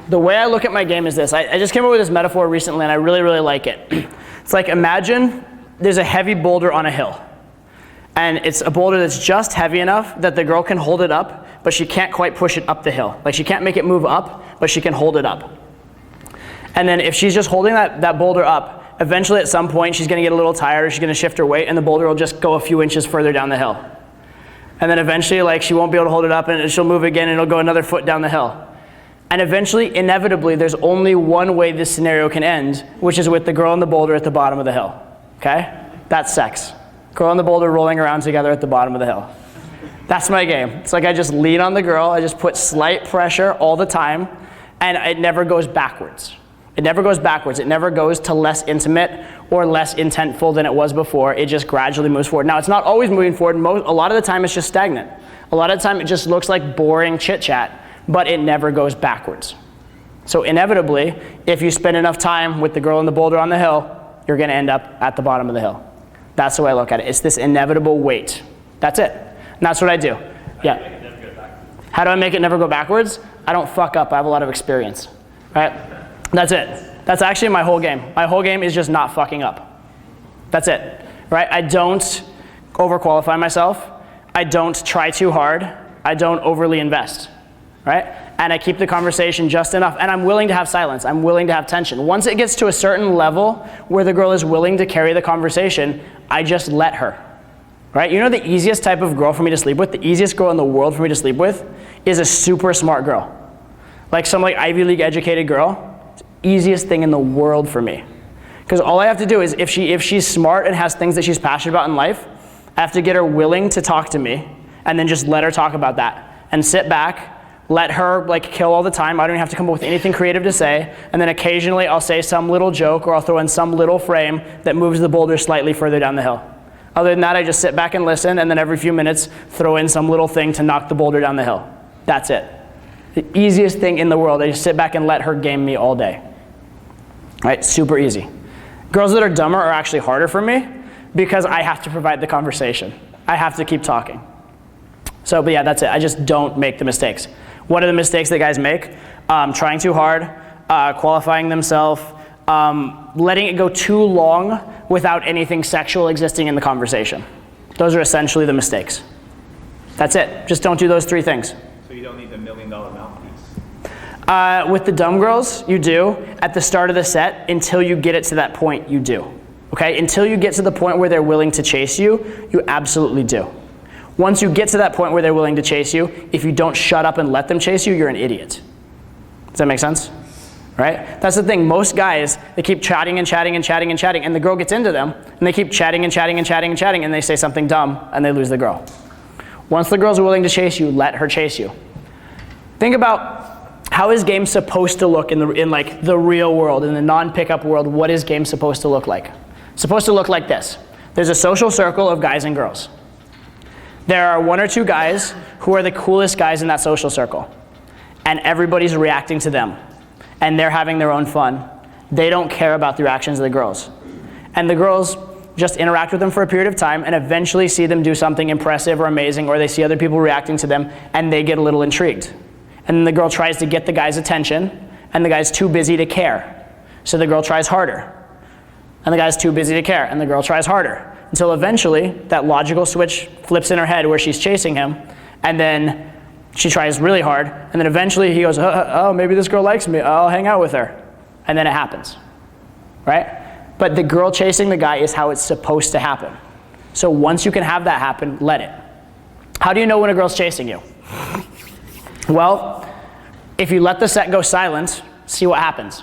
The way I look at my game is this. I just came up with this metaphor recently and I really, really like it. It's like, imagine there's a heavy boulder on a hill. And it's a boulder that's just heavy enough that the girl can hold it up, but she can't quite push it up the hill. Like she can't make it move up, but she can hold it up. And then if she's just holding that boulder up, eventually at some point she's gonna get a little tired, or she's gonna shift her weight, and the boulder will just go a few inches further down the hill. And then eventually like she won't be able to hold it up and she'll move again and it'll go another foot down the hill. And eventually, inevitably, there's only one way this scenario can end, which is with the girl and the boulder at the bottom of the hill, okay? That's sex. Girl and the boulder rolling around together at the bottom of the hill. That's my game. It's like I just lean on the girl, I just put slight pressure all the time, and it never goes backwards. It never goes backwards. It never goes to less intimate or less intentful than it was before. It just gradually moves forward. Now, it's not always moving forward. A lot of the time, it's just stagnant. A lot of the time, it just looks like boring chit-chat, but it never goes backwards. So inevitably, if you spend enough time with the girl and the boulder on the hill, you're gonna end up at the bottom of the hill. That's the way I look at it. It's this inevitable wait. That's it. And that's what I do. Yeah. How do I make it never go backwards? I don't fuck up. I have a lot of experience, right? That's it. That's actually my whole game. My whole game is just not fucking up. That's it, right? I don't overqualify myself. I don't try too hard. I don't overly invest. Right? And I keep the conversation just enough, and I'm willing to have silence. I'm willing to have tension. Once it gets to a certain level where the girl is willing to carry the conversation, I just let her. Right? You know the easiest type of girl for me to sleep with, the easiest girl in the world for me to sleep with, is a super smart girl. Like some Ivy League educated girl, easiest thing in the world for me. Because all I have to do is, if she's smart and has things that she's passionate about in life, I have to get her willing to talk to me, and then just let her talk about that. And sit back, let her kill all the time. I don't even have to come up with anything creative to say. And then occasionally I'll say some little joke, or I'll throw in some little frame that moves the boulder slightly further down the hill. Other than that, I just sit back and listen, and then every few minutes throw in some little thing to knock the boulder down the hill. That's it. The easiest thing in the world. I just sit back and let her game me all day. Right? Super easy. Girls that are dumber are actually harder for me because I have to provide the conversation. I have to keep talking. So, but yeah, that's it. I just don't make the mistakes. What are the mistakes that guys make? Trying too hard, qualifying themselves, letting it go too long without anything sexual existing in the conversation. Those are essentially the mistakes. That's it. Just don't do those three things. So you don't need the $1 million mouthpiece? With the dumb girls, you do. At the start of the set, until you get it to that point, you do. Okay? Until you get to the point where they're willing to chase you, you absolutely do. Once you get to that point where they're willing to chase you, if you don't shut up and let them chase you, you're an idiot. Does that make sense? Right? That's the thing. Most guys, they keep chatting and chatting and chatting and chatting, and the girl gets into them, and they keep chatting and chatting and chatting and chatting, and they say something dumb, and they lose the girl. Once the girl's willing to chase you, let her chase you. Think about how is game supposed to look in the real world, in the non-pickup world. What is game supposed to look like? It's supposed to look like this. There's a social circle of guys and girls. There are one or two guys who are the coolest guys in that social circle, and everybody's reacting to them, and they're having their own fun. They don't care about the reactions of the girls. And the girls just interact with them for a period of time and eventually see them do something impressive or amazing, or they see other people reacting to them and they get a little intrigued. And then the girl tries to get the guy's attention, and the guy's too busy to care. So the girl tries harder. And the guy's too busy to care, and the girl tries harder. Until eventually, that logical switch flips in her head where she's chasing him, and then she tries really hard, and then eventually he goes, oh, maybe this girl likes me, I'll hang out with her. And then it happens, right? But the girl chasing the guy is how it's supposed to happen. So once you can have that happen, let it. How do you know when a girl's chasing you? Well, if you let the set go silent, see what happens.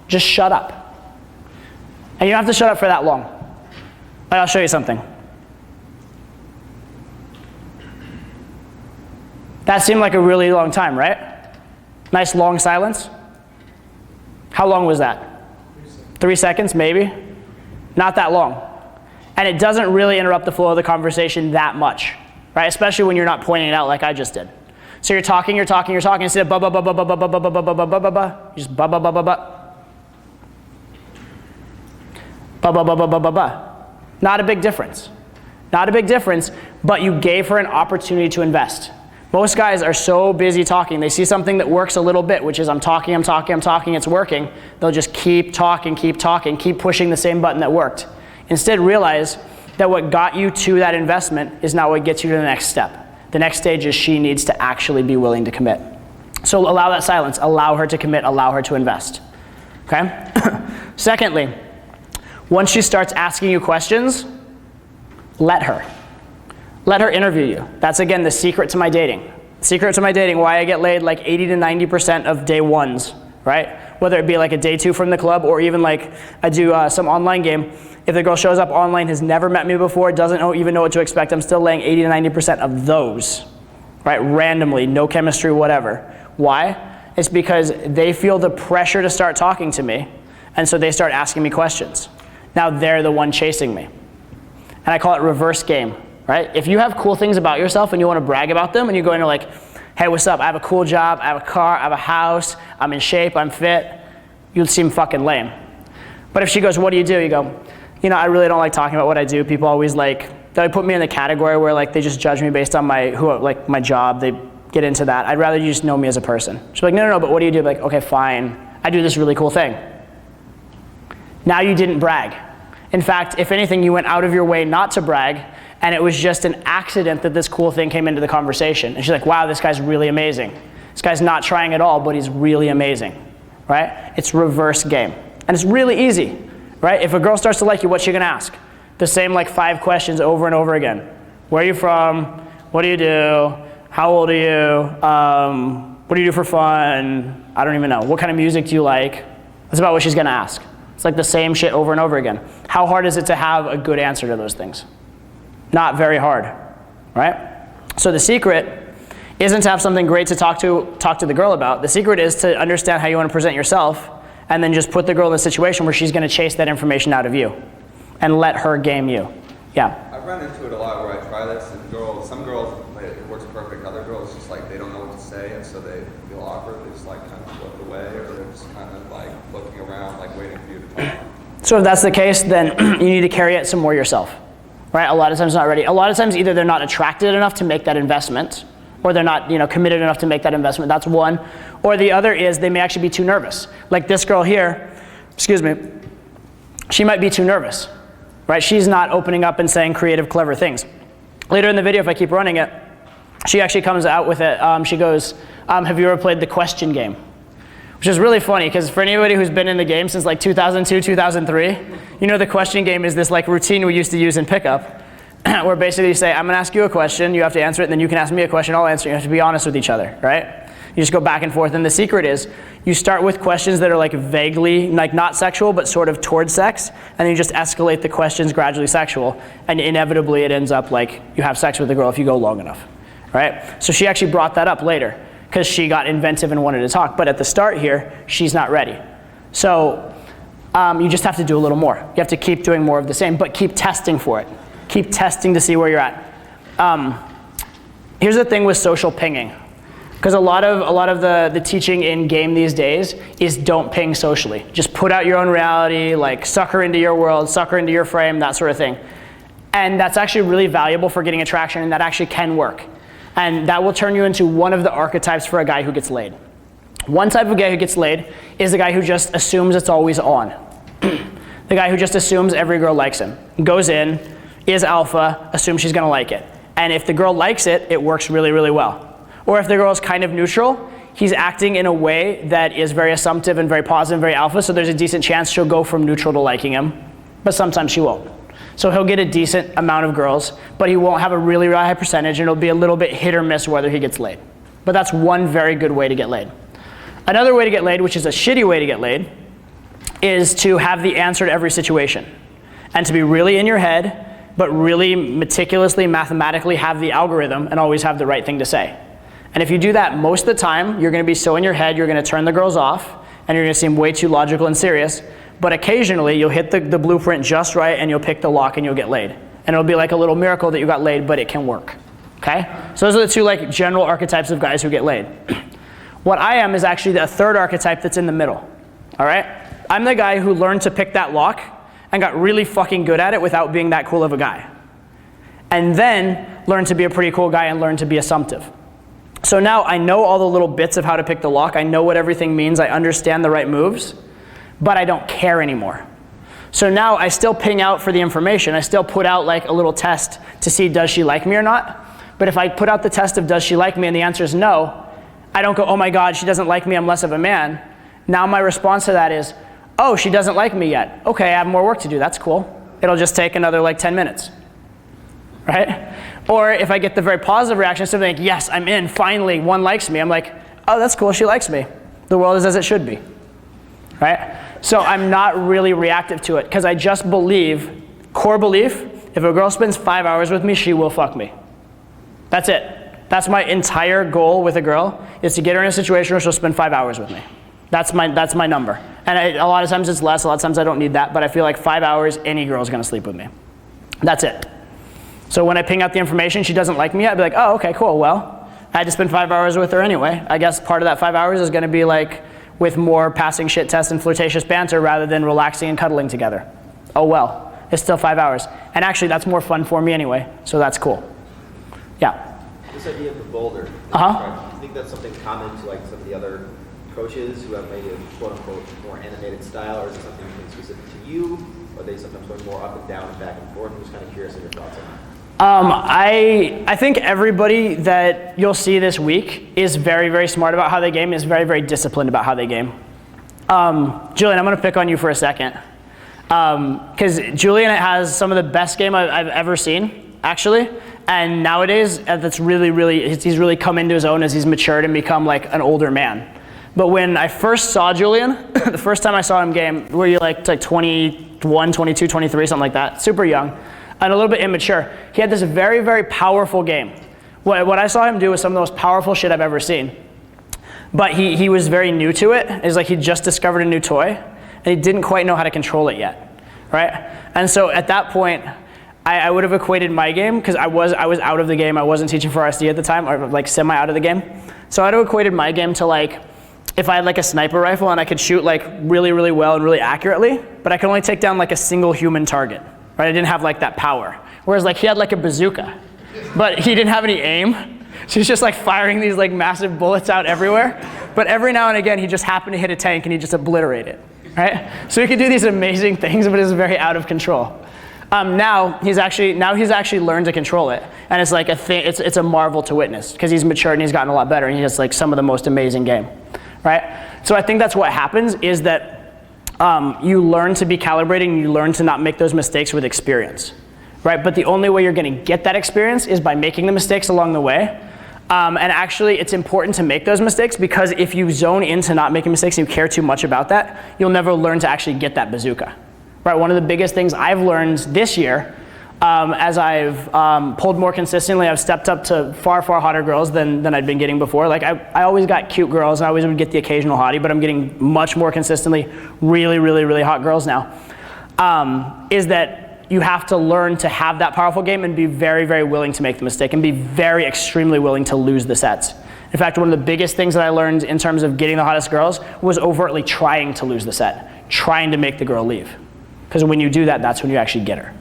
Just shut up. And you don't have to shut up for that long. I'll show you something. That seemed like a really long time, right? Nice long silence. How long was that? 3 seconds, maybe? Not that long. And it doesn't really interrupt the flow of the conversation that much, right? Especially when you're not pointing it out like I just did. So you're talking, instead of ba ba ba ba ba ba ba ba ba ba ba ba ba ba, you just ba ba ba ba ba. Ba ba ba ba ba ba ba. Not a big difference. Not a big difference, but you gave her an opportunity to invest. Most guys are so busy talking. They see something that works a little bit, which is I'm talking, it's working. They'll just keep talking, keep pushing the same button that worked. Instead, realize that what got you to that investment is not what gets you to the next step. The next stage is she needs to actually be willing to commit. So allow that silence, allow her to commit, allow her to invest, okay? Secondly, once she starts asking you questions, let her. Let her interview you. That's again the secret to my dating. Secret to my dating, why I get laid like 80 to 90% of day ones, right? Whether it be like a day 2 from the club or even like I do some online game. If the girl shows up online, has never met me before, doesn't even know what to expect, I'm still laying 80 to 90% of those, right? Randomly, no chemistry, whatever. Why? It's because they feel the pressure to start talking to me, and so they start asking me questions. Now they're the one chasing me. And I call it reverse game, right? If you have cool things about yourself and you want to brag about them and you go into like, hey, what's up? I have a cool job, I have a car, I have a house, I'm in shape, I'm fit, you'd seem fucking lame. But if she goes, what do? You go, you know, I really don't like talking about what I do. People always like, they put me in the category where like they just judge me based on my job. They get into that. I'd rather you just know me as a person. She's like, no, but what do you do? Like, okay, fine. I do this really cool thing. Now you didn't brag. In fact, if anything, you went out of your way not to brag, and it was just an accident that this cool thing came into the conversation. And she's like, wow, this guy's really amazing. This guy's not trying at all, but he's really amazing, right? It's reverse game. And it's really easy. Right? If a girl starts to like you, what's she gonna ask? The same like 5 questions over and over again. Where are you from? What do you do? How old are you? What do you do for fun? I don't even know. What kind of music do you like? That's about what she's gonna ask. It's like the same shit over and over again. How hard is it to have a good answer to those things? Not very hard, right? So the secret isn't to have something great to talk to the girl about. The secret is to understand how you want to present yourself, and then just put the girl in a situation where she's going to chase that information out of you and let her game you. Yeah? I've run into it a lot where I try this, and some girls, like, it works perfect. Other girls, just like, they don't know what to say, and so they feel awkward. They just like kind of look away, or they're just kind of like looking around, like waiting for you to talk. So if that's the case, then you need to carry it some more yourself, right? A lot of times not ready. A lot of times either they're not attracted enough to make that investment, or they're not, committed enough to make that investment. That's one. Or the other is they may actually be too nervous. Like this girl here, she might be too nervous, right? She's not opening up and saying creative, clever things. Later in the video, if I keep running it, she actually comes out with it. She goes, have you ever played the question game? Which is really funny, because for anybody who's been in the game since like 2002, 2003, the question game is this like routine we used to use in pickup, where basically you say, I'm gonna ask you a question, you have to answer it, and then you can ask me a question, I'll answer it. You have to be honest with each other, right? You just go back and forth, and the secret is you start with questions that are like vaguely, like not sexual, but sort of towards sex, and then you just escalate the questions gradually sexual, and inevitably it ends up like you have sex with the girl if you go long enough, right? So she actually brought that up later, because she got inventive and wanted to talk, but at the start here, she's not ready. So you just have to do a little more. You have to keep doing more of the same, but keep testing for it. Keep testing to see where you're at. Here's the thing with social pinging. Because a lot of the teaching in game these days is don't ping socially. Just put out your own reality, like suck her into your world, suck her into your frame, that sort of thing. And that's actually really valuable for getting attraction, and that actually can work. And that will turn you into one of the archetypes for a guy who gets laid. One type of guy who gets laid is the guy who just assumes it's always on. The guy who just assumes every girl likes him. Goes in, is alpha, assumes she's gonna like it. And if the girl likes it, it works really, really well. Or if the girl is kind of neutral, he's acting in a way that is very assumptive and very positive, very alpha, so there's a decent chance she'll go from neutral to liking him, but sometimes she won't. So he'll get a decent amount of girls, but he won't have a really, really high percentage, and it'll be a little bit hit or miss whether he gets laid. But that's one very good way to get laid. Another way to get laid, which is a shitty way to get laid, is to have the answer to every situation. And to be really in your head, but really meticulously, mathematically have the algorithm and always have the right thing to say. And if you do that most of the time, you're gonna be so in your head, you're gonna turn the girls off, and you're gonna seem way too logical and serious, but occasionally you'll hit the blueprint just right, and you'll pick the lock and you'll get laid. And it'll be like a little miracle that you got laid, but it can work, okay? So those are the two like general archetypes of guys who get laid. What I am is actually the third archetype that's in the middle, all right? I'm the guy who learned to pick that lock and got really fucking good at it without being that cool of a guy. And then learned to be a pretty cool guy and learned to be assumptive. So now I know all the little bits of how to pick the lock. I know what everything means. I understand the right moves, but I don't care anymore. So now I still ping out for the information. I still put out like a little test to see does she like me or not. But if I put out the test of does she like me and the answer is no, I don't go, oh my God, she doesn't like me, I'm less of a man. Now my response to that is, oh, she doesn't like me yet. Okay, I have more work to do, that's cool. It'll just take another like 10 minutes, right? Or if I get the very positive reaction, something like, yes, I'm in, finally, one likes me. I'm like, oh, that's cool, she likes me. The world is as it should be, right? So I'm not really reactive to it because I just believe, core belief, if a girl spends 5 hours with me, she will fuck me. That's it. That's my entire goal with a girl, is to get her in a situation where she'll spend 5 hours with me. That's my number. And a lot of times it's less, a lot of times I don't need that, but I feel like 5 hours, any girl's gonna sleep with me. That's it. So when I ping out the information, she doesn't like me yet, I'd be like, oh, okay, cool, well, I had to spend 5 hours with her anyway. I guess part of that 5 hours is gonna be like with more passing shit tests and flirtatious banter rather than relaxing and cuddling together. Oh well, it's still 5 hours. And actually that's more fun for me anyway, so that's cool. Yeah. This idea of the boulder, do you think that's something common to like some of the other coaches who have maybe a quote unquote more animated style, or is it something specific to you? Or are they sometimes going more up and down and back and forth? I'm just kind of curious of your thoughts on that. I think everybody that you'll see this week is very, very smart about how they game, is very, very disciplined about how they game. Julian, I'm gonna pick on you for a second. Because Julian has some of the best game I've ever seen, actually. And nowadays, that's he's really come into his own as he's matured and become like an older man. But when I first saw Julian, the first time I saw him game, were you like 21, 22, 23, something like that, super young, and a little bit immature. He had this very, very powerful game. What I saw him do was some of the most powerful shit I've ever seen. But he was very new to it. It's like he just discovered a new toy, and he didn't quite know how to control it yet, right? And so at that point, I would have equated my game, because I was out of the game. I wasn't teaching for RSD at the time, or like semi out of the game. So I'd have equated my game to like, if I had like a sniper rifle and I could shoot like really, really well and really accurately, but I could only take down like a single human target, right? I didn't have like that power. Whereas like he had like a bazooka, but he didn't have any aim. So he's just like firing these like massive bullets out everywhere. But every now and again, he just happened to hit a tank and he just obliterate it, right? So he could do these amazing things, but it's very out of control. Now he's actually learned to control it, and it's like a thing. It's a marvel to witness because he's matured and he's gotten a lot better, and he has like some of the most amazing game, right? So I think that's what happens is that you learn to be calibrating, and you learn to not make those mistakes with experience, right? But the only way you're going to get that experience is by making the mistakes along the way. And actually, it's important to make those mistakes because if you zone into not making mistakes and you care too much about that, you'll never learn to actually get that bazooka. Right, one of the biggest things I've learned this year, as I've pulled more consistently, I've stepped up to far, far hotter girls than I'd been getting before. Like I always got cute girls, and I always would get the occasional hottie, but I'm getting much more consistently really, really, really hot girls now. Is that you have to learn to have that powerful game and be very, very willing to make the mistake and be very extremely willing to lose the sets. In fact, one of the biggest things that I learned in terms of getting the hottest girls was overtly trying to lose the set, trying to make the girl leave. Because when you do that, that's when you actually get her,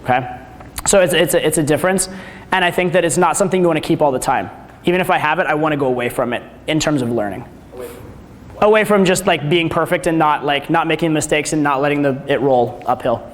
okay? So it's a difference, and I think that it's not something you want to keep all the time. Even if I have it, I want to go away from it in terms of learning. Away from just like being perfect and not making mistakes and not letting it roll uphill.